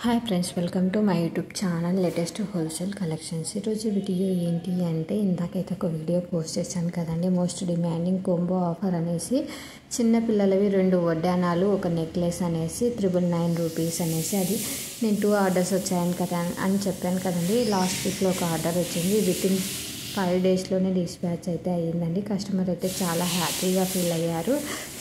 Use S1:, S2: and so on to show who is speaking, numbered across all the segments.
S1: Hi friends, welcome to my YouTube channel latest wholesale collections. ఈరోజు video ఏంటి అంటే, ఇందాకైతే ఒక వీడియో పోస్ట్ చేశాను కదండి, మోస్ట్ డిమాండింగ్ కోంబో ఆఫర్ అనేసి చిన్నపిల్లలవి 2 వడ్డానాలు ఒక నెక్లెస్ అనేసి 999 రూపీస్ అనేసి. అది నేను 2 ఆర్డర్స్ వచ్చాయని కదా అని చెప్పాను కదండి. లాస్ట్ వీక్లో ఒక ఆర్డర్ వచ్చింది, వితిన్ 5 డేస్లోనే డిస్పాచ్ అయితే అయ్యిందండి. కస్టమర్ అయితే చాలా హ్యాపీగా ఫీల్ అయ్యారు.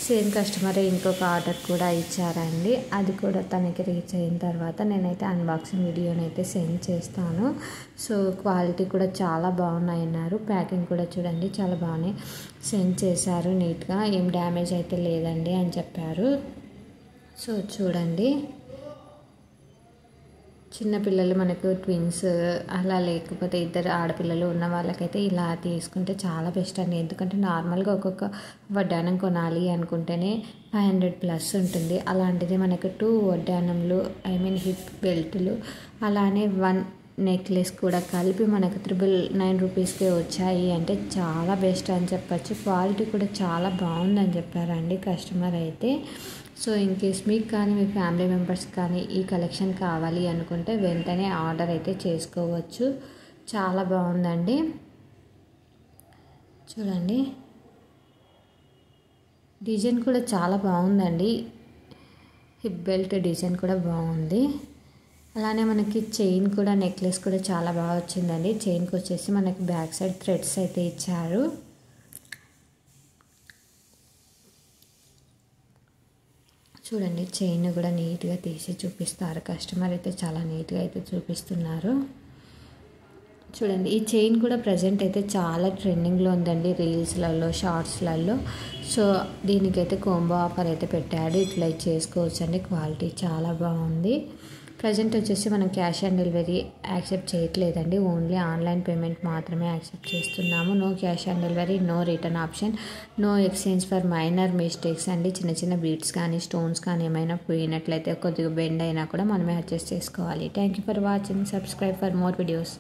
S1: సేమ్ కస్టమరే ఇంకొక ఆర్డర్ కూడా ఇచ్చారండి. అది కూడా తనకి రీచ్ అయిన తర్వాత నేనైతే అన్బాక్సింగ్ వీడియోని అయితే సెండ్ చేస్తాను. సో క్వాలిటీ కూడా చాలా బాగున్నాయి అన్నారు. ప్యాకింగ్ కూడా చూడండి చాలా బాగానే సెండ్ చేశారు, నీట్గా ఏం డ్యామేజ్ అయితే లేదండి అని చెప్పారు. సో చూడండి, చిన్నపిల్లలు మనకు ట్విన్స్ అలా లేకపోతే ఇద్దరు ఆడపిల్లలు ఉన్న వాళ్ళకైతే ఇలా తీసుకుంటే చాలా బెస్ట్ అండి. ఎందుకంటే నార్మల్గా ఒక్కొక్క వడ్డానం కొనాలి అనుకుంటేనే 500+ ఉంటుంది. అలాంటిది మనకు 2 వడ్డానంలు హిప్ బెల్ట్లు అలానే 1 నెక్లెస్ కూడా కలిపి మనకు 999 రూపీస్కే వచ్చాయి అంటే చాలా బెస్ట్ అని చెప్పచ్చు. క్వాలిటీ కూడా చాలా బాగుందని చెప్పారండి కస్టమర్ అయితే. సో ఇన్ కేస్ మీకు కానీ మీ ఫ్యామిలీ మెంబర్స్ కానీ ఈ కలెక్షన్ కావాలి అనుకుంటే వెంటనే ఆర్డర్ అయితే చేసుకోవచ్చు. చాలా బాగుందండి. చూడండి, డిజైన్ కూడా చాలా బాగుందండి. హిప్ బెల్ట్ డిజైన్ కూడా బాగుంది. అలానే మనకి చైన్ కూడా, నెక్లెస్ కూడా చాలా బాగా వచ్చిందండి. చైన్కి వచ్చేసి మనకి బ్యాక్ సైడ్ థ్రెడ్స్ అయితే ఇచ్చారు. చూడండి, చైన్ కూడా నీట్గా తీసి చూపిస్తారు. కస్టమర్ అయితే చాలా నీట్గా అయితే చూపిస్తున్నారు. చూడండి, ఈ చైన్ కూడా ప్రజెంట్ అయితే చాలా ట్రెండింగ్లో ఉందండి, రీల్స్లలో, షార్ట్స్లలో. సో దీనికైతే కోంబో ఆఫర్ అయితే పెట్టాడు. ఇట్లా చేసుకోవచ్చు అండి. క్వాలిటీ చాలా బాగుంది. ప్రజెంట్ వచ్చేసి మనం క్యాష్ ఆన్ డెలివరీ యాక్సెప్ట్ చేయట్లేదండి, ఓన్లీ ఆన్లైన్ పేమెంట్ మాత్రమే యాక్సెప్ట్ చేస్తున్నాము. No cash on delivery, no return option, no exchange for minor mistakes అండి. చిన్న చిన్న బీట్స్ కానీ స్టోన్స్ కానీ ఏమైనా పోయినట్లయితే, కొద్దిగా బెండ్ అయినా కూడా మనమే అడ్జస్ట్ చేసుకోవాలి. Thank you for watching. Subscribe for more videos.